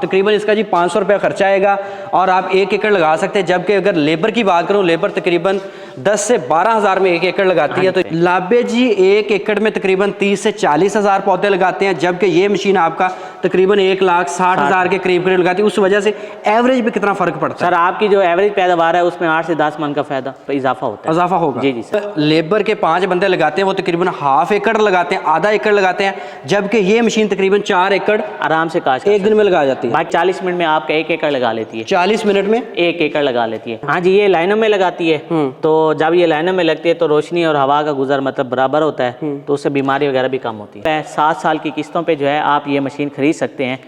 तकरीबन इसका जी 500 रुपये खर्चा आएगा और आप 1 एकड़ लगा सकते हैं। जबकि अगर लेबर की बात करूं, लेबर तकरीबन 10 से 12 हज़ार में 1 एकड़ लगाती है। तो लाबे जी 1 एकड़ में तकरीबन 30 से 40 हज़ार पौधे लगाते हैं, जबकि ये मशीन आपका तकरीबन 1,60,000 के करीब लगाती है। उस वजह से एवरेज पे कितना फ़र्क पड़ता है? सर आपकी जो एवरेज पैदावार है उसमें 8 से 10 मन का फायदा इजाफा होता है। इजाफा होगा जी जी सर। लेबर के 5 बंदे लगाते हैं, वो तकरीबन ½ एकड़ लगाते हैं, आधा एकड़ लगाते हैं, जबकि ये मशीन तकरीबन 4 एकड़ आराम से काश एक दिन में लगा जाती है। बाकी 40 मिनट में आपका 1 एकड़ लगा लेती है। 40 मिनट में 1 एकड़ लगा लेती है। हाँ जी, ये लाइनों में लगाती है। तो जब ये लाइनों में लगती है तो रोशनी और हवा का गुजर मतलब बराबर होता है, तो उससे बीमारी वगैरह भी कम होती है। 7 साल की किस्तों पे जो है आप ये मशीन खरीद सकते हैं।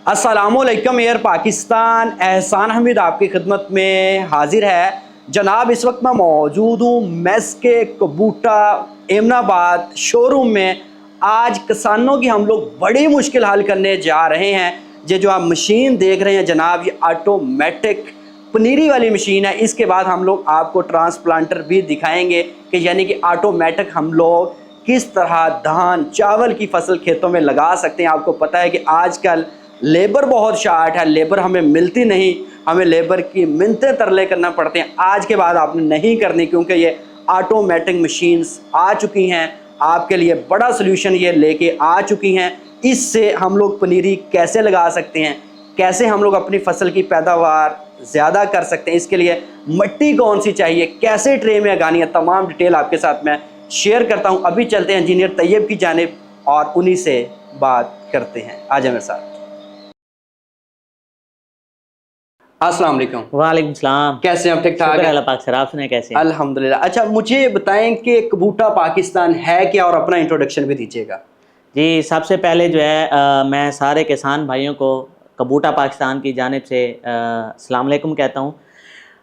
अस्सलामुअलैकुम एयर पाकिस्तान, एहसान हमीद आपकी खिदमत में हाजिर है। जनाब इस वक्त मैं मौजूद हूँ मैस के कबूटा एमनाबाद शोरूम में। आज किसानों की हम लोग बड़ी मुश्किल हल करने जा रहे हैं। ये जो आप मशीन देख रहे हैं जनाब, ये ऑटोमेटिक पनीरी वाली मशीन है। इसके बाद हम लोग आपको ट्रांसप्लांटर भी दिखाएंगे कि यानी कि ऑटोमेटिक हम लोग किस तरह धान चावल की फसल खेतों में लगा सकते हैं। आपको पता है कि आजकल लेबर बहुत शार्ट है, लेबर हमें मिलती नहीं, हमें लेबर की मिन्नतें तरले करना पड़ते हैं। आज के बाद आपने नहीं करनी, क्योंकि ये ऑटोमेटिक मशीन्स आ चुकी हैं। आपके लिए बड़ा सोल्यूशन ये लेके आ चुकी हैं। इससे हम लोग पनीरी कैसे लगा सकते हैं, कैसे हम लोग अपनी फसल की पैदावार ज़्यादा कर सकते हैं, इसके लिए मिट्टी कौन सी चाहिए, कैसे ट्रे में लगानी है, तमाम डिटेल आपके साथ मैं शेयर करता हूँ। अभी चलते हैं इंजीनियर तैयब की जानिब और उन्हीं से बात करते हैं। आ जाए मेरे साथ। अस्सलाम वालेकुम। वालेकुम सलाम। कैसे हैं आप? ठीक ठाक शुक्र है अल्लाह पाक सर, आप सुनाए कैसे हैं? अल्हम्दुलिल्लाह। अच्छा, मुझे बताएं कि कबूटा पाकिस्तान है क्या और अपना इंट्रोडक्शन भी दीजिएगा। जी, सबसे पहले जो है मैं सारे किसान भाइयों को कबूटा पाकिस्तान की जानिब से अस्सलाम वालेकुम कहता हूँ।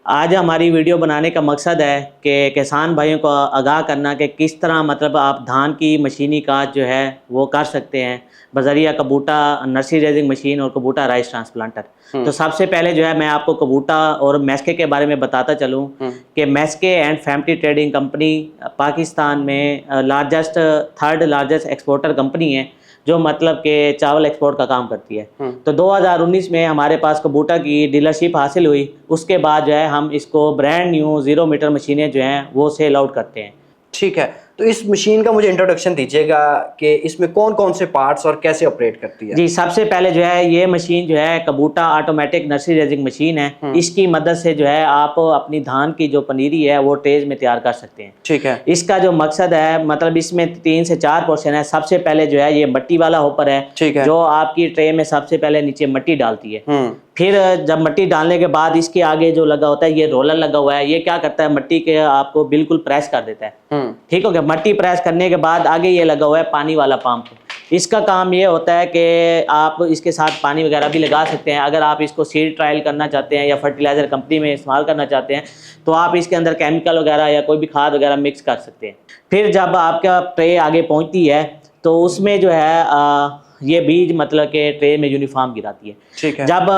आज हमारी वीडियो बनाने का मकसद है कि किसान भाइयों को आगाह करना कि किस तरह मतलब आप धान की मशीनी काज जो है वो कर सकते हैं बज़रिया कबूटा नर्सरी रेजिंग मशीन और कबूटा राइस ट्रांसप्लांटर। तो सबसे पहले जो है मैं आपको कबूटा और मैस्के के बारे में बताता चलूँ कि मैस्के and family trading company Pakistan में थर्ड लार्जेस्ट एक्सपोर्टर कंपनी है, जो मतलब कि चावल एक्सपोर्ट का काम करती है। तो 2019 में हमारे पास कबूटा की डीलरशिप हासिल हुई। उसके बाद जो है हम इसको ब्रांड न्यू 0 मीटर मशीनें जो हैं वो सेल आउट करते हैं। ठीक है, तो इस मशीन का मुझे इंट्रोडक्शन दीजिएगा कि इसमें कौन कौन से पार्ट्स और कैसे ऑपरेट करती है। जी, सबसे पहले जो है ये मशीन जो है कबूटा ऑटोमेटिक नर्सरी रेजिंग मशीन है। इसकी मदद से जो है आप अपनी धान की जो पनीरी है वो ट्रेज में तैयार कर सकते हैं। ठीक है। इसका जो मकसद है मतलब इसमें 3 से 4 पोर्शन है। सबसे पहले जो है ये मट्टी वाला होपर है, ठीक है, जो आपकी ट्रे में सबसे पहले नीचे मट्टी डालती है। फिर जब मट्टी डालने के बाद इसके आगे जो लगा होता है ये रोलर लगा हुआ है, ये क्या करता है मट्टी के आपको बिल्कुल प्रेस कर देता है। ठीक हो गया। मट्टी प्रेस करने के बाद आगे ये लगा हुआ है पानी वाला पंप। इसका काम ये होता है कि आप इसके साथ पानी वगैरह भी लगा सकते हैं। अगर आप इसको सीड ट्रायल करना चाहते हैं या फर्टिलाइज़र कंपनी में इस्तेमाल करना चाहते हैं तो आप इसके अंदर केमिकल वगैरह या कोई भी खाद वगैरह मिक्स कर सकते हैं। फिर जब आपका ट्रे आगे पहुंचती है तो उसमें जो है ये बीज मतलब के ट्रे में यूनिफॉर्म गिराती है। ठीक है। जब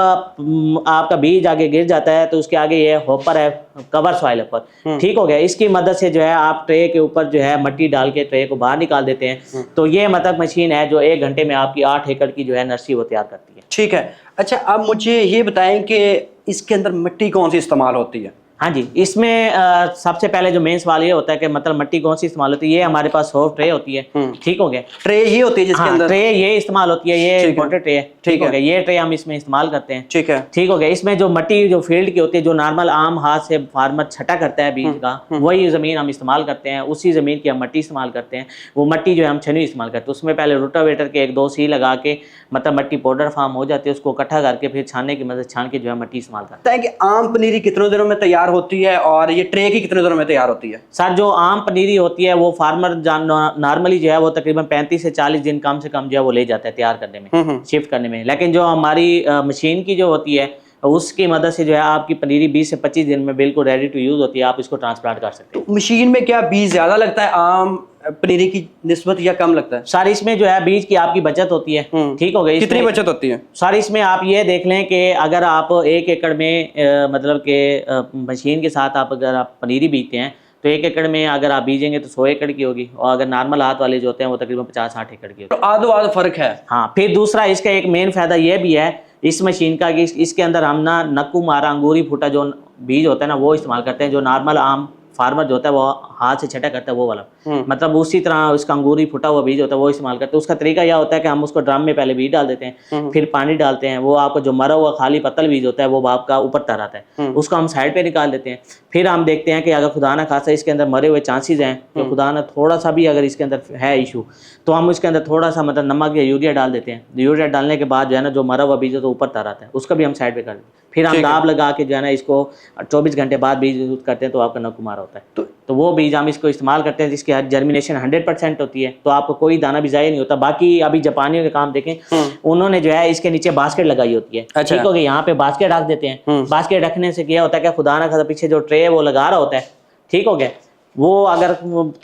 आपका बीज आगे गिर जाता है तो उसके आगे ये हॉपर है, कवर सॉइल हॉपर। ठीक हो गया। इसकी मदद से जो है आप ट्रे के ऊपर जो है मट्टी डाल के ट्रे को बाहर निकाल देते हैं। तो ये मतलब मशीन है जो 1 घंटे में आपकी 8 एकड़ की जो है नर्सरी वो तैयार करती है। ठीक है। अच्छा, अब मुझे ये बताएं कि इसके अंदर मिट्टी कौन सी इस्तेमाल होती है। हाँ जी, इसमें सबसे पहले जो मेन सवाल ये होता है कि मतलब मिट्टी कौन सी इस्तेमाल होती है। ये हमारे पास सॉफ्ट ट्रे होती है। ठीक हो गया। ट्रे ये होती है जिसके अंदर ट्रे ये इस्तेमाल होती है, ये इम्पोर्टेंट ट्रे है। ठीक हो गया। ये ट्रे हम इसमें इस्तेमाल करते हैं। ठीक है। ठीक हो गया। इसमें जो मिट्टी जो फील्ड की होती है, जो नॉर्मल आम हाथ से फार्मर छटा करता है बीज का, वही जमीन हम इस्तेमाल करते हैं। उसी जमीन की हम मिट्टी इस्तेमाल करते हैं। वो मिट्टी जो है हम छन्नी इस्तेमाल करते हैं। उसमें पहले रोटावेटर के 1-2 सी लगा के मतलब मिट्टी पाउडर फॉर्म हो जाती है, उसको इकट्ठा करके फिर छानने की मदद छान के जो है मिट्टी इस्तेमाल करते हैं। कि आम पनीरी कितने दिनों में तैयार होती है और ये ट्रे की कितने दिनों में तैयार होती है? सर, जो आम पनीरी होती है वो फार्मर नॉर्मली जो है वो तकरीबन 35 से 40 दिन कम से कम जो है वो ले जाता है तैयार करने में, शिफ्ट करने में। लेकिन जो हमारी मशीन की जो होती है उसकी मदद से जो है आपकी पनीरी 20 से 25 दिन में बिल्कुल रेडी टू यूज होती है। आप इसको ट्रांसप्लांट कर सकते हैं। तो मशीन में क्या बीज ज्यादा लगता है आम पनीरी की निस्बत या कम लगता है? सर, इसमें जो है बीज की आपकी बचत होती है। ठीक हो गई। कितनी बचत होती है? सर, इसमें आप ये देख लें कि अगर आप 1 एकड़ में मतलब के मशीन के साथ आप अगर आप पनीरी बीजते हैं तो 1 एकड़ में अगर आप बीजेंगे तो 100 एकड़ की होगी, और अगर नॉर्मल हाथ वाले जो होते हैं वो तकरीबन 50-60 एकड़ की होगी। तो आधो आध फर्क है। हाँ, फिर दूसरा इसका एक मेन फायदा ये भी है इस मशीन का कि इसके अंदर हम ना नक्कू मारा अंगूरी फूटा जो बीज होता है ना वो इस्तेमाल करते हैं, जो नॉर्मल आम फार्मर जो होता है वो हाथ से छटा करता है वो वाला, मतलब उसी तरह उसका अंगूरी फुटा हुआ बीज होता है वो इस्तेमाल करते हैं। उसका तरीका यह होता है कि हम उसको ड्रम में पहले बीज डाल देते हैं, फिर पानी डालते हैं, वो आपका जो मरा हुआ खाली पत्तल बीज होता है वो आपका ऊपर तर आता है, उसको हम साइड पे निकाल देते हैं। फिर हम देखते हैं कि अगर खुदा ना खासा इसके अंदर मरे हुए चांसेस हैं, तो खुदा ना थोड़ा सा भी अगर इसके अंदर है इशू, तो हम उसके अंदर थोड़ा सा मतलब नमक या यूरिया डाल देते हैं। यूरिया डालने के बाद जो है ना जो मरा हुआ बीज है तो ऊपर तर आता है, उसका भी हम साइड पे कर देते हैं। फिर हम दाब लगा के जो है ना इसको 24 घंटे बाद बीज यूज करते हैं तो आपका नक्कू मारा होता है। तो वो बीज हम इसको इस्तेमाल करते हैं जिसकी जर्मिनेशन 100% होती है, तो आपको कोई दाना भी ज़ाया नहीं होता। बाकी अभी जापानियों के काम देखें, उन्होंने जो है इसके नीचे बास्केट लगाई होती है, ठीक हो गया, यहाँ पे बास्केट रख देते हैं। बास्केट रखने से क्या होता है कि खुदा ना खासा पीछे जो ट्रे है वो लगा रहा होता है, ठीक हो गया, वो अगर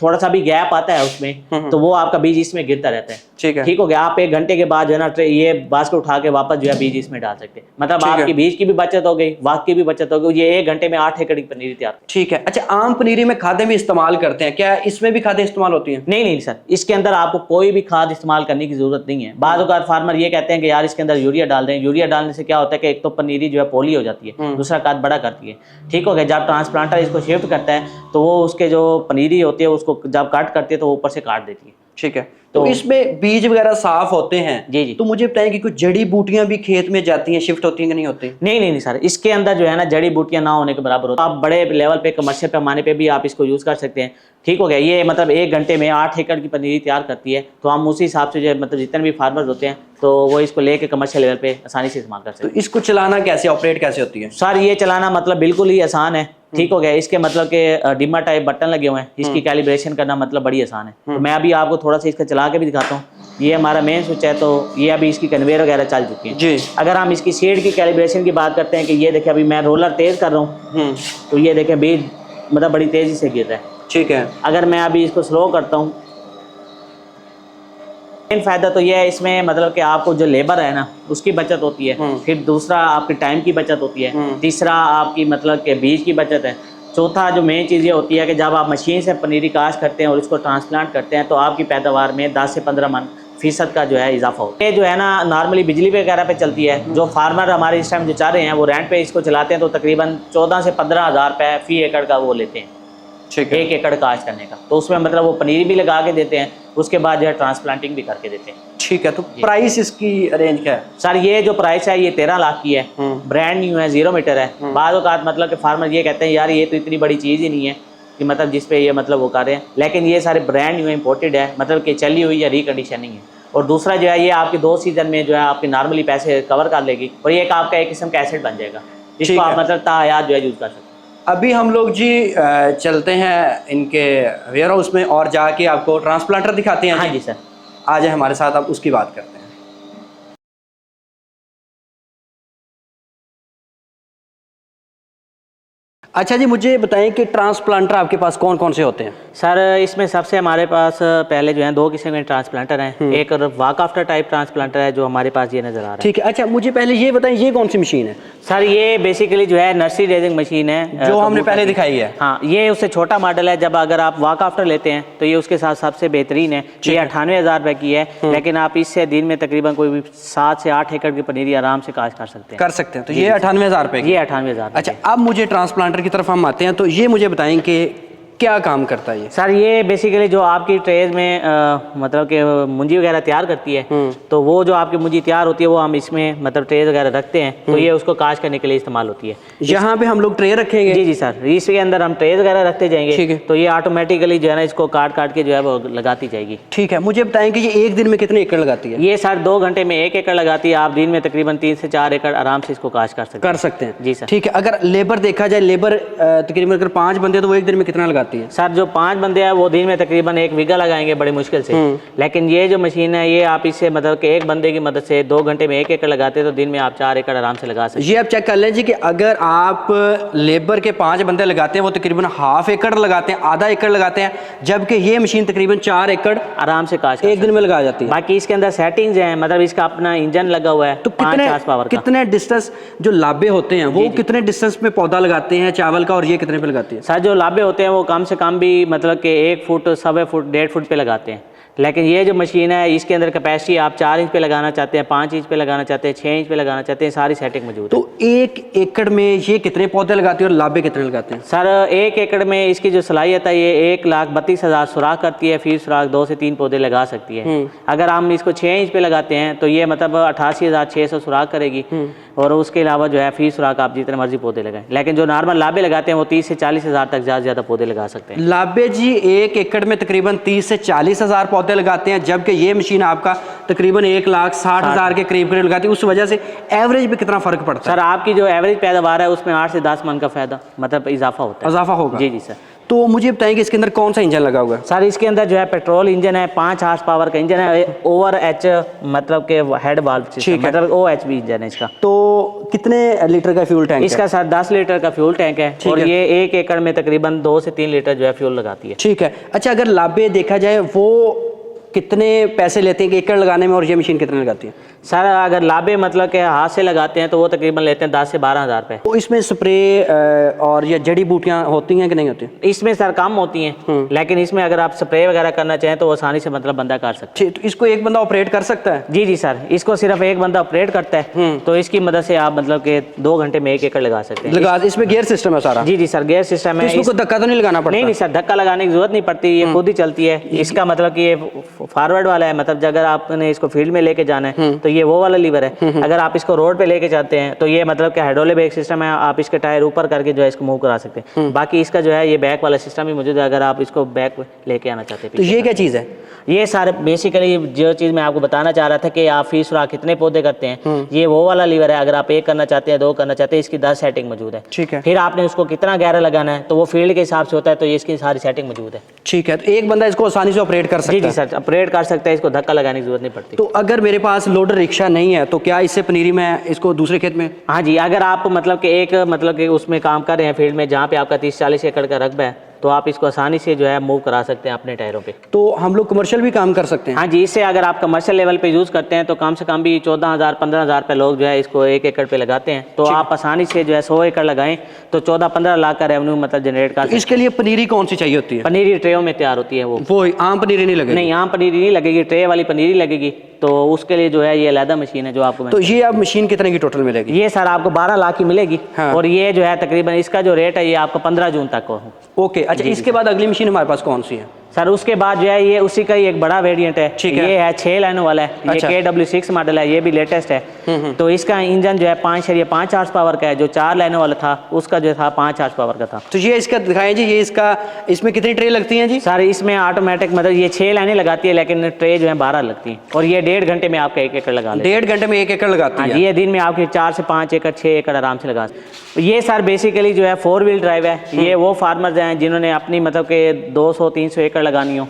थोड़ा सा भी गैप आता है उसमें तो वो आपका बीज इसमें गिरता रहता है, ठीक हो गया। आप 1 घंटे के बाद जो है ना ये बास्केट उठा के वापस जो है बीज इसमें डाल सकते हैं, मतलब आपकी बीज की भी बचत हो गई, वक्त की भी बचत हो गई। ये 1 घंटे में 8 एकड़ की पनीरी तैयार। ठीक है। अच्छा, आम पनीरी में खादें भी इस्तेमाल करते हैं, क्या इसमें भी खादें इस्तेमाल होती हैं? नहीं सर, इसके अंदर आपको कोई भी खाद इस्तेमाल करने की जरूरत नहीं है। बाद औक़ात फार्मर ये कहते हैं कि यार इसके अंदर यूरिया डाल दें, यूरिया डालने से क्या होता है कि एक तो पनीरी जो है पोली हो जाती है, दूसरा काद बड़ा करती है, ठीक हो गया। जब ट्रांसप्लांटर इसको शिफ्ट करता है तो वो उसके जो पनीरी होती है उसको जब काट करती है तो वो ऊपर से काट देती है, ठीक है। तो इसमें बीज वगैरह साफ होते हैं जी। तो मुझे बताएं कि कुछ जड़ी बूटियां भी खेत में जाती हैं, शिफ्ट होती हैं कि नहीं होती? नहीं सर, इसके अंदर जो है ना जड़ी बूटियां ना होने के बराबर होता है। आप बड़े लेवल पे कमर्शियल पैमाने पे भी आप इसको यूज कर सकते हैं, ठीक हो गया। ये मतलब 1 घंटे में 8 एकड़ की पनीरी तैयार करती है, तो हम उसी हिसाब से जो मतलब जितने भी फार्मर्स होते हैं तो वो इसको लेके कमर्शियल लेवल पे आसानी से इस्तेमाल कर सकते हैं। तो इसको चलाना कैसे, ऑपरेट कैसे होती है? सर ये चलाना मतलब बिल्कुल ही आसान है, ठीक हो गया। इसके मतलब के डिमा टाइप बटन लगे हुए हैं, इसकी कैलिब्रेशन करना मतलब बड़ी आसान है। तो मैं अभी आपको थोड़ा सा इसका चला के भी दिखाता हूँ। ये हमारा मेन स्विच है, तो ये अभी इसकी कन्वेयर वगैरह चल चुकी है जी। अगर हम इसकी सीड की कैलिब्रेशन की बात करते हैं कि ये देखिए अभी मैं रोलर तेज कर रहा हूँ तो ये देखिए बीज मतलब बड़ी तेजी से गिर रहा है, ठीक है। अगर मैं अभी इसको स्लो करता हूँ, मेन फायदा तो ये है इसमें मतलब कि आपको जो लेबर है ना उसकी बचत होती है, फिर दूसरा आपके टाइम की बचत होती है, तीसरा आपकी मतलब के बीज की बचत है, चौथा जो मेन चीज़ ये होती है कि जब आप मशीन से पनीरी काश्त करते हैं और इसको ट्रांसप्लांट करते हैं तो आपकी पैदावार में 10 से 15% का जो है इजाफा होता है। ये जो है ना नॉर्मली बिजली वगैरह पे चलती है। जो फार्मर हमारे इस टाइम जो चाह रहे हैं वो रेंट पे इसको चलाते हैं तो तकरीबन 14 से 15 हज़ार रुपये फी एकड़ का वो लेते हैं, ठीक है, 1 एकड़ काश्त करने का। तो उसमें मतलब वो पनीरी भी लगा के देते हैं, उसके बाद जो है ट्रांसप्लांटिंग भी करके देते हैं, ठीक है। तो प्राइस इसकी रेंज क्या है? सर ये जो प्राइस है ये 13 लाख की है, ब्रांड न्यू है, 0 मीटर है। बाद औक़ात मतलब कि फार्मर ये कहते हैं यार ये तो इतनी बड़ी चीज़ ही नहीं है कि मतलब जिस पे ये मतलब वो कर रहे हैं, लेकिन ये सारे ब्रांड न्यू इम्पोर्टेड है, मतलब कि चली हुई या रिकंडीशनिंग है। और दूसरा जो है ये आपके 2 सीजन में जो है आपके नॉर्मली पैसे कवर कर लेगी और ये आपका एक किस्म का एसेट बन जाएगा जिसको आप मतलब तायात जो है यूज़ कर सकते हैं। अभी हम लोग जी चलते हैं इनके वेयर हाउस में और जाके आपको ट्रांसप्लांटर दिखाते हैं। हाँ जी सर, आ जाए हमारे साथ, आप उसकी बात करते हैं। अच्छा जी, मुझे बताएं कि ट्रांसप्लांटर आपके पास कौन कौन से होते हैं? सर इसमें सबसे हमारे पास पहले जो है 2 किस्म के ट्रांसप्लांटर हैं। एक वॉक आफ्टर टाइप ट्रांसप्लांटर है जो हमारे पास ये नज़र आ रहा है, ठीक है। अच्छा मुझे पहले ये बताएं ये कौन सी मशीन है? सर ये बेसिकली जो है नर्सरी रेजिंग मशीन है जो हमने पहले दिखाई है। हाँ, ये उससे छोटा मॉडल है। जब अगर आप वॉक आफ्टर लेते हैं तो ये उसके साथ सबसे बेहतरीन है। ये 98,000 रुपये की है, लेकिन आप इससे दिन में तकरीबन कोई भी 7 से 8 एकड़ की पनीरी आराम से काश्त कर सकते हैं। तो ये 98,000 रुपये, ये 98,000। अच्छा, अब मुझे ट्रांसप्लांटर की तरफ हम आते हैं, तो ये मुझे बताएं कि क्या काम करता है ये? सर ये बेसिकली जो आपकी ट्रेज में मतलब कि मुंजी वगैरह तैयार करती है, तो वो जो आपकी मुंजी तैयार होती है वो हम इसमें मतलब ट्रेज वगैरह रखते हैं, तो ये उसको काश करने के लिए इस्तेमाल होती है। यहाँ पे हम लोग ट्रे रखेंगे? जी सर, इसके अंदर हम ट्रेज वगैरह रखते जाएंगे, ठीक है। तो ये ऑटोमेटिकली जो है ना इसको काट के जो है वो लगाती जाएगी। ठीक है, मुझे बताएं कि ये एक दिन में कितने एकड़ लगाती है? ये सर 2 घंटे में 1 एकड़ लगाती है। आप दिन में तकरीबन 3 से 4 एकड़ आराम से इसको काश कर सकते हैं। जी सर। ठीक है, अगर लेबर देखा जाए, लेबर तकरीबन अगर 5 बंदे तो वो एक दिन में कितना लगाती है? सर जो 5 बंदे हैं वो दिन में तकरीबन 1 बीघा लगाएंगे बड़ी मुश्किल से, लेकिन ये जो मशीन है ये आप इससे मतलब कि एक बंदे की मदद से 2 घंटे में 1 एकड़ लगाते हैं तो दिन में आप 4 एकड़ आराम से लगा सकते हैं। ये आप चेक कर लीजिए कि अगर आप लेबर के 5 बंदे लगाते हैं वो तकरीबन ½ एकड़ लगाते हैं, आधा एकड़ लगाते हैं, जबकि ये मशीन तकरीबन 4 एकड़ आराम से काश एक दिन में लगा जाती है। बाकी इसके अंदर सेटिंग्स हैं, मतलब इसका अपना इंजन लगा हुआ है, तो कितने डिस्टेंस जो लाभे होते हैं वो कितने डिस्टेंस में पौधा लगाते हैं चावल का, और ये कितने पे लगाती है? सर जो लाभे होते हैं वो कम से कम भी मतलब कि 1 फुट, 1.25 फुट, 1.5 फुट पे लगाते हैं। लेकिन ये जो मशीन है इसके अंदर कैपेसिटी आप 4 इंच पे लगाना चाहते हैं, 5 इंच पे लगाना चाहते हैं, 6 इंच पे लगाना चाहते हैं, सारी सेटिंग मौजूद है। तो 1 एकड़ में ये कितने पौधे लगाते हैं और लाबे कितने लगाते हैं? सर 1 एकड़ में इसकी जो सलाहियत है ये 1,32,000 सुराख करती है। फी सुराख 2 से 3 पौधे लगा सकती है। अगर हम इसको 6 इंच पे लगाते हैं तो ये मतलब 88,600 सुराख करेगी। और उसके अलावा जो है फी सुराख आप जितने मर्जी पौधे लगाएं। लेकिन जो नॉर्मल लाबे लगाते हैं वो 30 से 40,000 तक ज़्यादा से ज़्यादा पौधे लगा सकते हैं। लाबे जी 1 एकड़ में तकरीबन 30 से 40,000 पौधे लगाते हैं, जबकि ये मशीन आपका तकरीबन 1,60,000 के करीब लगाती है। उस वजह से एवरेज में कितना फर्क पड़ता है? सर आपकी जो एवरेज पैदावार है उसमें 8 से 10 मन का फायदा मतलब इजाफा होता है। इजाफा होगा? जी जी सर। तो मुझे बताएं कि इसके अंदर कौन सा इंजन लगा हुआ है? सर इसके अंदर जो है पेट्रोल इंजन है, 5 हॉर्स पावर का इंजन है, ओवर एच मतलब के हेड वाल्व सिस्टम, मतलब OHV इंजन है इसका। तो कितने लीटर का फ्यूल टैंक इसका सर 10 लीटर का फ्यूल टैंक है और ये 1 एकड़ में तकरीबन 2 से 3 लीटर जो है फ्यूल लगाती है। ठीक है। अच्छा, अगर लाबे देखा जाए वो कितने पैसे लेते हैं कि एकड़ लगाने में और ये मशीन कितने लगाती है? सर अगर लाबे मतलब के हाथ से लगाते हैं तो वो तकरीबन लेते हैं 10 से 12,000 रुपये। तो इसमें स्प्रे और या जड़ी बूटियाँ होती हैं कि नहीं होती? इसमें सर कम होती हैं, लेकिन इसमें अगर आप स्प्रे वगैरह करना चाहें तो वो आसानी से मतलब बंदा कर सकता है। तो इसको एक बंदा ऑपरेट कर सकता है? जी जी सर, इसको सिर्फ एक बंदा ऑपरेट करता है। तो इसकी मदद से आप मतलब कि 2 घंटे में 1 एकड़ लगा सकते हैं। इसमें गियर सिस्टम है सारा? जी जी सर, गियर सिस्टम है। इसको धक्का तो नहीं लगाना पड़ता? नहीं सर, धक्का लगाने की जरूरत नहीं पड़ती, ये खुद ही चलती है। इसका मतलब कि ये फॉरवर्ड वाला है, मतलब अगर आपने इसको फील्ड में लेके जाना है तो ये वो वाला लीवर है। अगर आप इसको रोड पे लेके जाते हैं तो ये मतलब कि हाइड्रोलिक ब्रेक सिस्टम है, आप इसके टायर ऊपर करके जो है इसको मूव करा सकते हैं। बाकी इसका जो है ये बैक वाला सिस्टम भी मौजूद है, अगर आप इसको बैक लेके आना चाहते हैं। तो ये क्या चीज़ है? ये सारे बेसिकली जो चीज़ मैं आपको बताना चाह रहा था कि आप फी सुराख कितने पौधे करते हैं, ये वो वाला लीवर है। अगर आप 1 करना चाहते हैं, 2 करना चाहते हैं, इसकी 10 सेटिंग मौजूद है। ठीक है। फिर आपने उसको कितना गहरा लगाना है तो वो फील्ड के हिसाब से होता है, तो ये इसकी सारी सेटिंग मौजूद है। ठीक है। तो एक बंदा इसको आसानी से ऑपरेट कर सकता है? जी जी सर, ऑपरेट कर सकता है, इसको धक्का लगाने की जरूरत नहीं पड़ती। तो अगर मेरे पास लोडर रिक्शा नहीं है तो क्या इससे पनीरी में इसको दूसरे खेत में? हाँ जी, अगर आप मतलब कि एक मतलब कि उसमें काम कर रहे हैं फील्ड में जहाँ पे आपका 30-40 एकड़ का रकबा है, तो आप इसको आसानी से जो है मूव करा सकते हैं अपने टायरों पे। तो हम लोग कमर्शियल भी काम कर सकते हैं? हाँ जी, इससे अगर आप कमर्शियल लेवल पे यूज़ करते हैं तो कम से कम भी 14,000-15,000 रुपये लोग जो है इसको 1 एकड़ पे लगाते हैं। तो आप आसानी से जो है 100 एकड़ लगाएं तो 14-15 लाख का रेवेन्यू मतलब जनरेट कर। इसके लिए पनीरी कौन सी चाहिए होती है? पनीरी ट्रे में तैयार होती है। वो आम पनीरी नहीं लगेगी? नहीं, आम पनीरी नहीं लगेगी, ट्रे वाली पनीरी लगेगी। तो उसके लिए जो है ये अलग मशीन है जो आपको। तो ये अब मशीन कितने की टोटल मिलेगी? ये सर आपको 12 लाख की मिलेगी। हाँ। और ये जो है तकरीबन इसका जो रेट है ये आपको 15 जून तक को। ओके। अच्छा, इसके बाद अगली मशीन हमारे पास कौन सी है? सर उसके बाद जो है ये उसी का ही एक बड़ा वेरिएंट है। ठीक है। ये है 6 लाइनों वाला है। अच्छा। ये KW6 मॉडल है, ये भी लेटेस्ट है। तो इसका इंजन जो है 5.5 हॉर्स पावर का है। जो 4 लाइनों वाला था उसका जो था 5 हॉर्स पावर का था। तो ये इसका दिखाएं जी, ये इसका इसमें कितनी ट्रे लगती हैं जी? सर इसमें ऑटोमेटिक मतलब ये 6 लाइनें लगाती है, लेकिन ट्रे जो है 12 लगती है। और ये 1.5 घंटे में आपका 1 एकड़ लगा ले। 1.5 घंटे में 1 एकड़ लगाती है? ये दिन में आपके 4 से 5 एकड़ 6 एकड़ आराम से लगा। ये सर बेसिकली जो है 4 व्हील ड्राइव है। ये वो फार्मर्स हैं जिन्होंने अपनी मतलब के 200-300 एकड़ लगानी हो,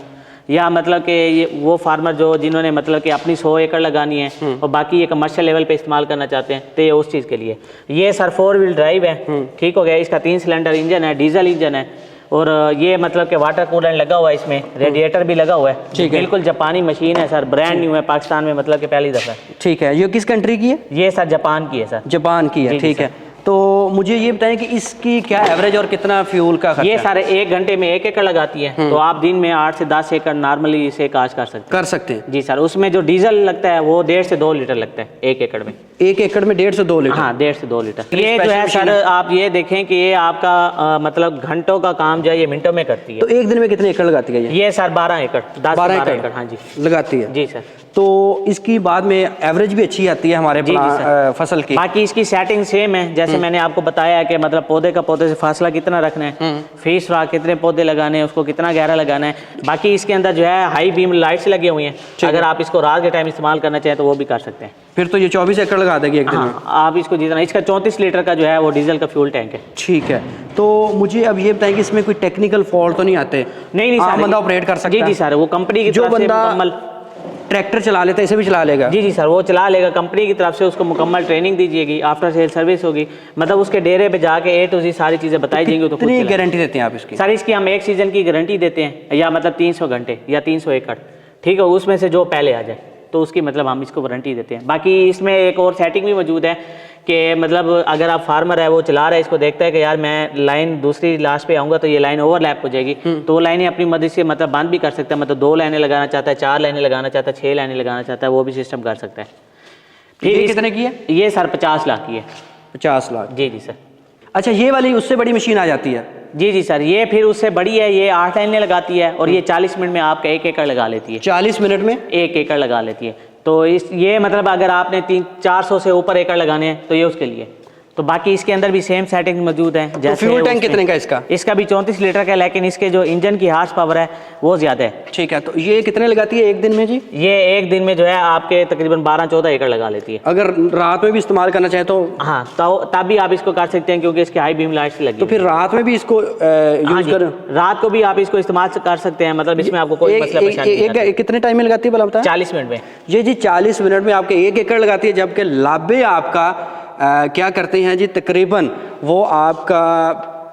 या मतलब कि ये वो फार्मर जो जिन्होंने मतलब कि अपनी 100 एकड़ लगानी है और बाकी ये कमर्शियल लेवल पे इस्तेमाल करना चाहते हैं, तो ये उस चीज़ के लिए। ये सर 4 व्हील ड्राइव है। ठीक हो गया। इसका 3 सिलेंडर इंजन है, डीजल इंजन है। और ये मतलब कि वाटर कूलर लगा हुआ है, इसमें रेडिएटर भी लगा हुआ है। बिल्कुल जापानी मशीन है सर, ब्रांड न्यू है, पाकिस्तान में मतलब कि पहली दफ़ा। ठीक है। ये किस कंट्री की है? ये सर जापान की है सर। जापान की है। ठीक है। तो मुझे ये बताएं कि इसकी क्या एवरेज और कितना फ्यूल का खर्चा? ये सारे 1 घंटे में 1 एकड़ लगाती है। तो आप दिन में 8 से 10 एकड़ नॉर्मली इसे काश कर सकते हैं। जी सर। उसमें जो डीजल लगता है वो 1.5 से 2 लीटर लगता है 1 एकड़ में। 1 एकड़ में 1.5 से 2 लीटर? हाँ, 1.5 से 2 लीटर। ये जो है सर आप ये देखें कि ये आपका मतलब घंटों का काम जो है ये मिनटों में करती है। तो एक दिन में कितने एकड़ लगाती है ये सर 12 एकड़ 12 एकड़ हाँ जी लगाती है। जी सर। तो इसकी बाद में एवरेज भी अच्छी आती है हमारे फसल की? बाकी इसकी सेटिंग सेम है, जैसे मैंने आपको बताया है कि मतलब पौधे का पौधे से फासला कितना रखना है, फी सुराख कितने पौधे लगाने हैं, उसको कितना गहरा लगाना है। बाकी इसके अंदर जो है हाई बीम लाइट्स लगी हुई हैं, अगर आप इसको रात के टाइम इस्तेमाल करना चाहें तो वो भी कर सकते हैं। फिर तो ये 24 एकड़ लगा देगी एक दिन में? आप इसको जितना, इसका 34 लीटर का जो है वो डीजल का फ्यूल टैंक है। ठीक है। तो मुझे अब ये बताएं कि इसमें कोई टेक्निकल फॉल्ट तो नहीं आते? नहीं सर, बंदा ऑपरेट कर सकता है? जी सर, वो कंपनी की जो तरफ से बंदा मुकम्मल ट्रैक्टर चला लेता है इसे भी चला लेगा? जी सर, वो चला लेगा। कंपनी की तरफ से उसको मुकम्मल ट्रेनिंग दी जाएगी, आफ्टर सेल सर्विस होगी, मतलब उसके डेरे पे जाके A to Z सारी चीज़ें बताई जाएंगी। तो कितनी गारंटी देते हैं आप इसकी? सर इसकी हम 1 सीज़न की गारंटी देते हैं, या मतलब 300 घंटे या 300 एकड़। ठीक है, उसमें से जो पहले आ जाए तो उसकी मतलब हम इसको वारंटी देते हैं। बाकी इसमें एक और सेटिंग भी मौजूद है कि मतलब अगर आप फार्मर है वो चला रहा है, इसको देखता है कि यार मैं लाइन दूसरी लास्ट पे आऊँगा तो ये लाइन ओवरलैप हो जाएगी, तो वो लाइनें अपनी मदद से मतलब बंद भी कर सकता है, मतलब 2 लाइनें लगाना चाहता है, 4 लाइनें लगाना चाहता है, 6 लाइनें लगाना चाहता है, वो भी सिस्टम कर सकता है। फिर ये कितने की है? ये सर 50 लाख की है। 50 लाख? जी जी सर। अच्छा, ये वाली उससे बड़ी मशीन आ जाती है? जी जी सर, ये फिर उससे बड़ी है, ये 8 लाइनें लगाती है और ये 40 मिनट में आपका 1 एकड़ लगा लेती है। 40 मिनट में 1 एकड़ लगा लेती है। तो ये मतलब अगर आपने 300-400 से ऊपर एकड़ लगाने हैं तो ये उसके लिए। तो बाकी इसके अंदर भी सेम सेटिंग मौजूद है। तो फ्यूल टैंक कितने का इसका? इसका भी 34 लीटर का है, लेकिन इसके जो इंजन की हार्स पावर है वो ज़्यादा है। ठीक है, तो ये कितने लगाती है एक दिन में जी? ये एक दिन में जो है आपके तकरीबन 12-14 एकड़ लगा लेती है। अगर रात में भी इस्तेमाल करना चाहे तो? हाँ, तो तब भी आप इसको कर सकते हैं क्योंकि इसकी हाई बीम लाइट्स लगी। तो फिर रात में भी इसको यूज करें? रात को भी आप इसको इस्तेमाल कर सकते हैं, मतलब इसमें आपको कोई मसला परेशानी नहीं। कितने टाइम में लगाती है भला बताएं? 40 मिनट में। ये जी 40 मिनट में आपके 1 एकड़ लगाती है, जबकि लाबे आपका क्या करते हैं जी, तकरीबन वो आपका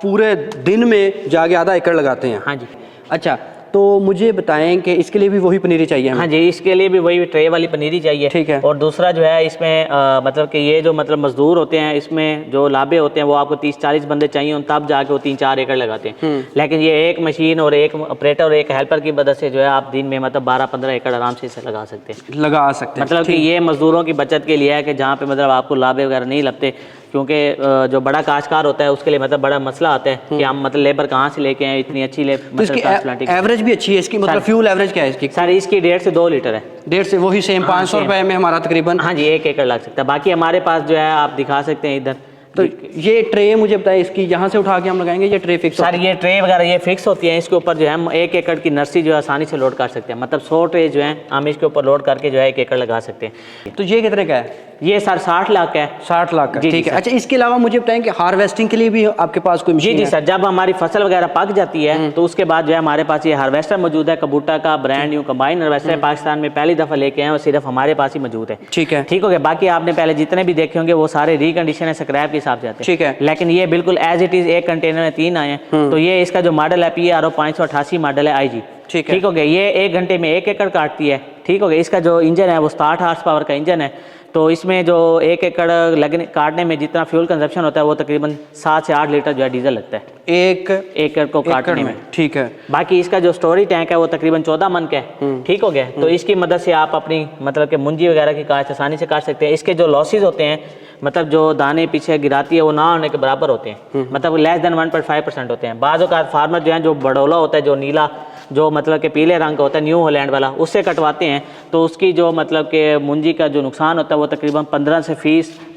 पूरे दिन में जाके आधा एकड़ लगाते हैं। हाँ जी। अच्छा, तो मुझे बताएं कि इसके लिए भी वही पनीरी चाहिए हमें? हाँ जी, इसके लिए भी वही ट्रे वाली पनीरी चाहिए। ठीक है। और दूसरा जो है इसमें मतलब कि ये जो मतलब मजदूर होते हैं, इसमें जो लाभे होते हैं वो आपको 30-40 बंदे चाहिए, तब जाके वो 3-4 एकड़ लगाते हैं। लेकिन ये एक मशीन और एक ऑपरेटर और एक हेल्पर की मदद से जो है आप दिन में मतलब 12-15 एकड़ आराम से इसे लगा सकते हैं। लगा सकते हैं, मतलब कि ये मजदूरों की बचत के लिए है कि जहाँ पे मतलब आपको लाभे वगैरह नहीं लगते, क्योंकि जो बड़ा काश्तकार होता है उसके लिए मतलब बड़ा मसला आता है कि हम मतलब लेबर कहाँ से लेके आए इतनी अच्छी तो इसकी एवरेज भी अच्छी है इसकी, मतलब फ्यूल एवरेज क्या है इसकी? सर इसकी 1.5 से 2 लीटर है। 1.5 से वही सेम 500 रुपए में हमारा तकरीबन। हाँ जी, 1 एकड़ लग सकता है। बाकी हमारे पास जो है आप दिखा सकते हैं इधर। तो ये ट्रे मुझे बताएं, इसकी यहाँ से उठा के हम लगाएंगे, ये ट्रे फिक्स? सर ये ट्रे वगैरह ये फिक्स होती है, इसके ऊपर जो है हम 1 एकड़ की नर्सरी जो है आसानी से लोड कर सकते हैं, मतलब 100 ट्रे जो है हम इसके ऊपर लोड करके जो है 1 एकड़ लगा सकते हैं। तो ये कितने का है? ये सर 60 लाख का है। 60 लाख का, जी, ठीक जी है। अच्छा, इसके अलावा मुझे बताएं कि हार्वेस्टिंग के लिए भी आपके पास कोई मशीन जी है? सर, जब हमारी फसल वगैरह पक जाती है तो उसके बाद जो है हमारे पास ये हार्वेस्टर मौजूद है, कबूटा का brand new combine harvester, Pakistan में पहली दफ़ा लेके आए और सिर्फ हमारे पास ही मौजूद है। ठीक है, ठीक हो गया। बाकी आपने पहले जितने भी देखे होंगे वो सारे रिकंडीशन है, स्क्रैप के हिसाब से आते हैं। ठीक है। लेकिन ये बिल्कुल एज इट इज़ एक कंटेनर में 3 आए हैं। तो ये इसका जो मॉडल है PRO 588 मॉडल है IG। ठीक हो गया। ये 1 घंटे में 1 एकड़ काटती है। ठीक हो गया। इसका जो इंजन है वो 60 हार्स पावर का इंजन है। तो इसमें जो 1 एकड़ लगने काटने में जितना फ्यूल कंजप्शन होता है वो तकरीबन 7 से 8 लीटर जो है डीजल लगता है 1 एकड़ को काटने में। ठीक है। बाकी इसका जो स्टोरी टैंक है वो तकरीबन 14 मन का है। ठीक हो गया। तो इसकी मदद से आप अपनी मतलब कि मुंजी वगैरह की काश्त आसानी से काट सकते हैं। इसके जो लॉसेज होते हैं, मतलब जो दाने पीछे गिराती है वो ना होने के बराबर होते हैं, मतलब लेस देन 1.5% होते हैं। बाज़ औक़ात फार्मर जो है जो बड़ौला होता है, जो नीला जो मतलब कि पीले रंग का होता है, न्यू हॉलैंड वाला, उससे कटवाते हैं तो उसकी जो मतलब कि मुंजी का जो नुकसान होता है वो तकरीबन 15 से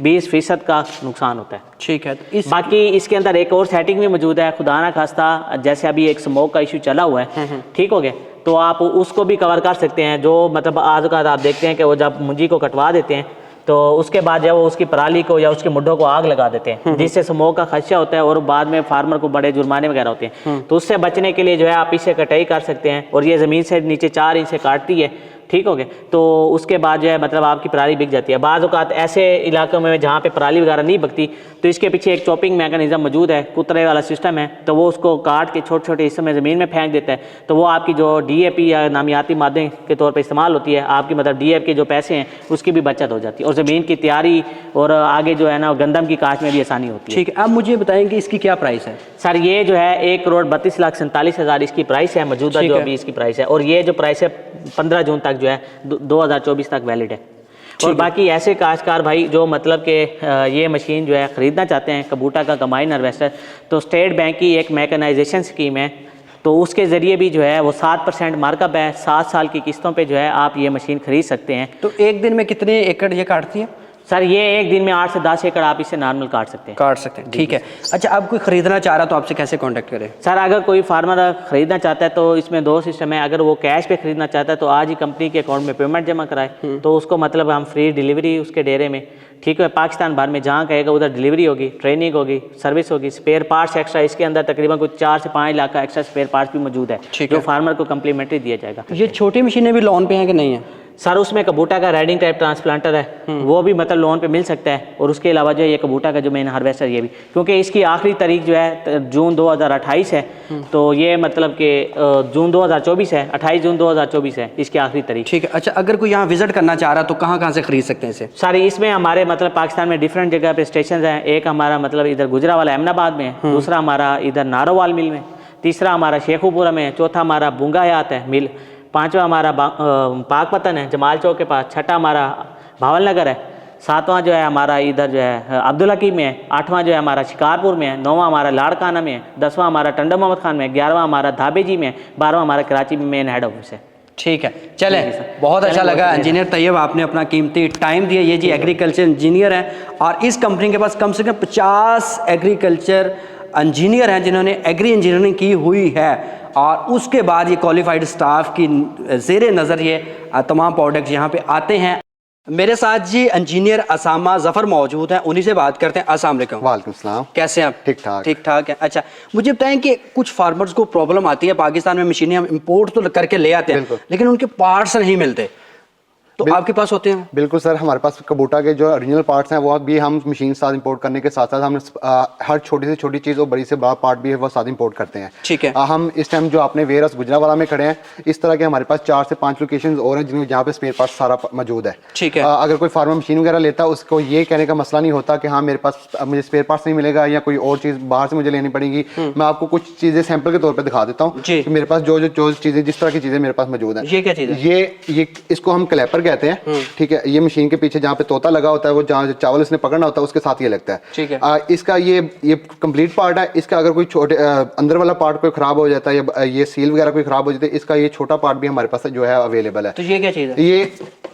20% का नुकसान होता है। ठीक है। तो बाकी इसके अंदर एक और सेटिंग भी मौजूद है, खुदा ना खास्ता जैसे अभी एक स्मोक का इशू चला हुआ है, ठीक हो गया, तो आप उसको भी कवर कर सकते हैं। जो मतलब आज का आप देखते हैं कि वो जब मुंजी को कटवा देते हैं तो उसके बाद जब वो उसकी पराली को या उसके मुड्ढों को आग लगा देते हैं, जिससे स्मोक का खदशा होता है और बाद में फार्मर को बड़े जुर्माने वगैरह होते हैं। तो उससे बचने के लिए जो है आप इससे कटाई कर सकते हैं और ये ज़मीन से नीचे 4 इंच से काटती है। ठीक हो गया। तो उसके बाद जो है मतलब आपकी पराली बिक जाती है। बाज़ औक़ात ऐसे इलाकों में जहाँ पे पराली वगैरह नहीं बिकती तो इसके पीछे एक चॉपिंग मैकेनिज़्म मौजूद है, कुतरे वाला सिस्टम है, तो वो उसको काट के छोटे छोटे हिस्सों में ज़मीन में फेंक देता है। तो वो आपकी जो DAP या नामियाती मादे के तौर पर इस्तेमाल होती है, आपकी मतलब DAP के जो पैसे हैं उसकी भी बचत हो जाती है और ज़मीन की तैयारी और आगे जो है ना गंदम की काश्त में भी आसानी होती है। ठीक है। अब मुझे बताएंगे इसकी क्या प्राइस है? सर ये जो है 1,32,47,000 इसकी प्राइस है, मौजूदा जो अभी इसकी प्राइस है। और ये जो प्राइस है 15 जून तक जो है 2024 तक वैलिड है। और बाकी ऐसे काश्तकार भाई जो मतलब कि ये मशीन जो है ख़रीदना चाहते हैं, कबूटा का कंबाइन हार्वेस्टर, तो स्टेट बैंक की एक मैकेनाइजेशन स्कीम है, तो उसके ज़रिए भी जो है वो 7% मार्कअप है, 7 साल की किस्तों पे जो है आप ये मशीन ख़रीद सकते हैं। तो एक दिन में कितने एकड़ ये काटती है? सर ये एक दिन में 8 से 10 एकड़ आप इससे नॉर्मल काट सकते हैं। ठीक है। अच्छा, अब कोई ख़रीदना चाह रहा तो आपसे कैसे कांटेक्ट करें? सर अगर कोई फार्मर ख़रीदना चाहता है तो इसमें 2 सिस्टम है। अगर वो कैश पे ख़रीदना चाहता है तो आज ही कंपनी के अकाउंट में पेमेंट जमा कराए तो उसको मतलब हम फ्री डिलीवरी उसके डेरे में, ठीक है, पाकिस्तान भर में जहाँ कहेगा उधर डिलीवरी होगी, ट्रेनिंग होगी, सर्विस होगी, स्पेयर पार्ट्स एक्स्ट्रा, इसके अंदर तकरीबन कुछ 4 से 5 लाख का एक्स्ट्रा स्पेयर पार्ट्स भी मौजूद है जो फार्मर को कम्प्लीमेंट्री दिया जाएगा। ये छोटी मशीनें भी लोन पे हैं कि नहीं है? सर उसमें कबूटा का राइडिंग टाइप ट्रांसप्लांटर है, वो भी मतलब लोन पे मिल सकता है। और उसके अलावा जो है ये कबूटा का जो मेन हार्वेस्टर ये भी, क्योंकि इसकी आखिरी तारीख जो है जून 2028 है, तो ये मतलब कि जून 2024 है, 28 जून 2024 है इसकी आखिरी तारीख। ठीक है। अच्छा, अगर कोई यहाँ विजिट करना चाह रहा तो कहाँ कहाँ से खरीद सकते हैं इसे? सर इसमें हमारे मतलब पाकिस्तान में डिफरेंट जगह पे स्टेशन हैं। एक हमारा मतलब इधर गुजरावाला अहमदाबाद में है, दूसरा हमारा इधर नारोवाल मिल में, तीसरा हमारा शेखुपुरा में है, चौथा हमारा बुंगा हयात है मिल, पांचवा हमारा पाकपतन है जमाल चौक के पास, छठा हमारा भावल नगर है, सातवां जो है हमारा इधर जो है अब्दुल्ला की में है, आठवां जो है हमारा शिकारपुर में है, नौवां हमारा लाड़काना में है, 10वां हमारा टंडा मोहम्मद खान में है, 11वां हमारा धाबे जी में है, 12वां हमारा कराची में मेन हेड ऑफिस है। ठीक है, चले बहुत अच्छा लगा इंजीनियर तैयब, आपने अपना कीमती टाइम दिया। ये जी एग्रीकल्चर इंजीनियर हैं और इस कंपनी के पास कम से कम 50 एग्रीकल्चर इंजीनियर हैं जिन्होंने एग्री इंजीनियरिंग की हुई है, और उसके बाद ये क्वालिफाइड स्टाफ की ज़ेरे नज़र ये तमाम प्रोडक्ट्स यहाँ पे आते हैं। मेरे साथ जी इंजीनियर असामा ज़फ़र मौजूद हैं, उन्हीं से बात करते हैं। अस्सलाम वालेकुम। वालेकुम सलाम। कैसे हैं आप? ठीक ठाक। ठीक ठाक है। अच्छा, मुझे बताएं कि कुछ फार्मर्स को प्रॉब्लम आती है, पाकिस्तान में मशीनें हम इंपोर्ट तो करके ले आते हैं लेकिन उनके पार्ट्स नहीं मिलते, तो आपके पास होते हैं? बिल्कुल सर, हमारे पास कबूटा के जो ओरिजिनल पार्ट्स हैं वो भी हम मशीन साथ इंपोर्ट करने के साथ साथ हम हर छोटी से छोटी चीज़ और बड़ी से बड़ा पार्ट भी है वो साथ इंपोर्ट करते हैं। ठीक है। हम इस टाइम जो आपने वेयर हाउस गुजरावाला में खड़े हैं, इस तरह के हमारे पास 4 से 5 लोकेशंस और हैं जिनमें जहाँ पे स्पेयर पार्ट्स सारा मौजूद है। ठीक है। अगर कोई फार्मर मशीन वगैरह लेता है उसको ये कहने का मसला नहीं होता कि हाँ मेरे पास मुझे स्पेयर पार्ट्स नहीं मिलेगा या कोई और चीज़ बाहर से मुझे लेनी पड़ेगी। मैं आपको कुछ चीज़ें सैंपल के तौर पर दिखा देता हूँ कि मेरे पास जो चीज़ें जिस तरह की चीज़ें मेरे पास मौजूद है। ये क्या चीज़ है? ये इसको हम क्लैपर कहते हैं। ठीक है, ये मशीन के पीछे जहाँ पे तोता लगा होता है, वो जहाँ चावल इसने पकड़ना होता है उसके साथ ये लगता है। ठीक है। इसका ये कंप्लीट पार्ट है। इसका अगर कोई छोटे अंदर वाला पार्ट कोई खराब हो जाता है या ये सील वगैरह कोई खराब हो जाती है, इसका ये छोटा पार्ट भी हमारे पास जो है अवेलेबल है। तो ये क्या चीज़ है?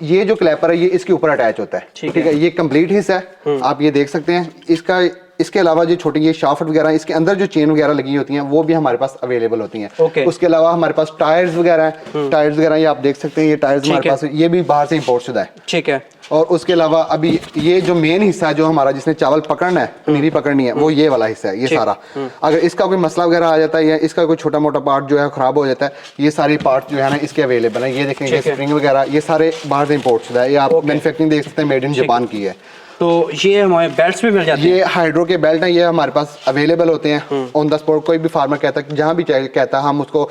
ये जो क्लैपर है ये इसके ऊपर अटैच होता है। ठीक है, ये कंप्लीट हिस्सा है, आप ये देख सकते हैं। इसके अलावा जो छोटी ये शाफ्ट वगैरह इसके अंदर जो चेन वगैरह लगी होती हैं वो भी हमारे पास अवेलेबल होती हैं। उसके अलावा हमारे पास टायर्स वगैरह हैं। टायर्स वगैरह ये आप देख सकते हैं, ये टायर्स हमारे पास ये भी बाहर से इंपोर्ट शुदा है। ठीक है। और उसके अलावा अभी ये जो मेन हिस्सा है जो हमारा जिसने चावल पकड़ना है, पनीरी पकड़नी है, वो ये वाला हिस्सा है। ये सारा अगर इसका कोई मसला वगैरह आ जाता है या इसका कोई छोटा मोटा पार्ट जो है खराब हो जाता है, ये सारे पार्ट जो है ना इसके अवेलेबल है। ये देखेंगे स्प्रिंग वगैरह ये सारे बाहर से इंपोर्ट शुदा है। ये आप मैन्युफैक्चरिंग देख सकते हैं, मेड इन जापान की है। तो ये हमारे बेल्ट्स भी मिल जाते हैं? ये हाइड्रो के बेल्ट हैं, ये हमारे पास अवेलेबल होते हैं ऑन द स्पॉट। कोई भी फार्मर कहता है जहाँ भी चाहिए कहता है हम उसको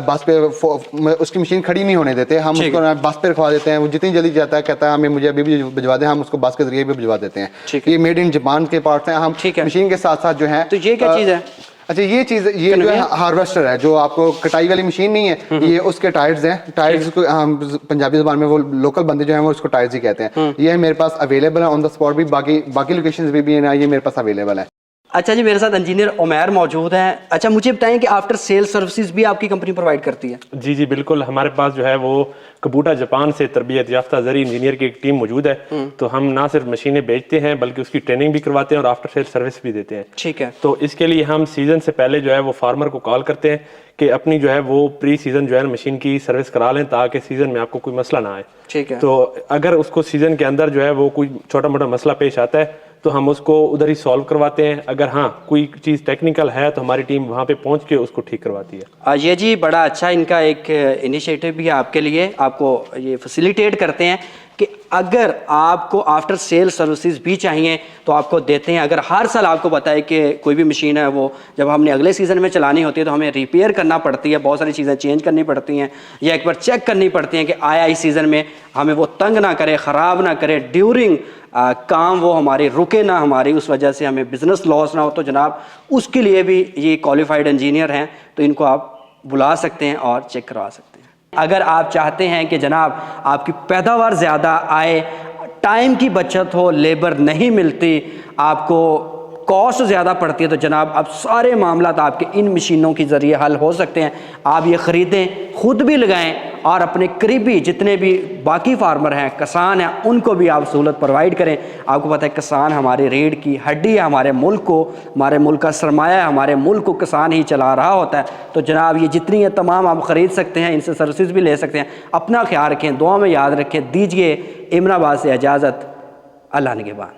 बस पे उसकी मशीन खड़ी नहीं होने देते, हम उसको बस पे रखवा देते हैं। वो जितनी जल्दी जाता है कहता है हमें मुझे अभी भी भिजवा दें, हम उसको बस के जरिए भी भिजवा देते हैं। ये मेड इन जापान के पार्ट्स हैं। हम मशीन के साथ साथ जो है। तो ये क्या चीज़ है? अच्छा, ये चीज़ ये जो है हार्वेस्टर है, जो आपको कटाई वाली मशीन नहीं है, ये उसके टायर्स हैं। टायर्स को हम पंजाबी ज़बान में वो लोकल बंदे जो हैं वो उसको टायर्स ही कहते हैं। ये मेरे पास अवेलेबल है ऑन द स्पॉट भी, बाकी लोकेशंस भी है ना, ये मेरे पास अवेलेबल है। अच्छा जी, मेरे साथ इंजीनियर उमैर मौजूद हैं। अच्छा, मुझे बताएं कि आफ्टर सेल सर्विसेज भी आपकी कंपनी प्रोवाइड करती है? जी जी बिल्कुल, हमारे पास जो है वो कबूटा जापान से तरबियत याफ्ता ज़री इंजीनियर की एक टीम मौजूद है। तो हम ना सिर्फ मशीनें बेचते हैं बल्कि उसकी ट्रेनिंग भी करवाते हैं और आफ्टर सेल सर्विस भी देते हैं। ठीक है। तो इसके लिए हम सीज़न से पहले जो है वो फार्मर को कॉल करते हैं कि अपनी जो है वो प्री सीज़न जो है मशीन की सर्विस करा लें ताकि सीज़न में आपको कोई मसला ना आए। ठीक है। तो अगर उसको सीज़न के अंदर जो है वो कोई छोटा मोटा मसला पेश आता है तो हम उसको उधर ही सॉल्व करवाते हैं। अगर हाँ कोई चीज़ टेक्निकल है तो हमारी टीम वहाँ पे पहुँच के उसको ठीक करवाती है। ये जी बड़ा अच्छा इनका एक इनिशिएटिव भी है आपके लिए, आपको ये फैसिलिटेट करते हैं कि अगर आपको आफ्टर सेल सर्विसेज भी चाहिए तो आपको देते हैं। अगर हर साल आपको पता है कि कोई भी मशीन है वो जब हमने अगले सीज़न में चलानी होती है तो हमें रिपेयर करना पड़ती है, बहुत सारी चीज़ें चेंज करनी पड़ती हैं या एक बार चेक करनी पड़ती हैं कि आया इस सीज़न में हमें वो तंग ना करे, ख़राब ना करे, ड्यूरिंग काम वो हमारे रुके ना, हमारी उस वजह से हमें बिज़नेस लॉस ना हो। तो जनाब उसके लिए भी ये क्वालिफाइड इंजीनियर हैं, तो इनको आप बुला सकते हैं और चेक करवा सकते हैं। अगर आप चाहते हैं कि जनाब आपकी पैदावार ज़्यादा आए, टाइम की बचत हो, लेबर नहीं मिलती, आपको कॉस्ट ज़्यादा पड़ती है, तो जनाब अब सारे मामला आपके इन मशीनों के ज़रिए हल हो सकते हैं। आप ये ख़रीदें, ख़ुद भी लगाएं और अपने करीबी जितने भी बाकी फार्मर हैं, किसान हैं, उनको भी आप सहूलत प्रोवाइड करें। आपको पता है किसान हमारे रीढ़ की हड्डी है, हमारे मुल्क को, हमारे मुल्क का सरमाया है, हमारे मुल्क को किसान ही चला रहा होता है। तो जनाब ये जितनी है तमाम आप ख़रीद सकते हैं, इनसे सर्विसेज भी ले सकते हैं। अपना ख्याल रखें, दुआ में याद रखें। दीजिए इमराबाद से इजाज़त, अल्लाह निगहबान।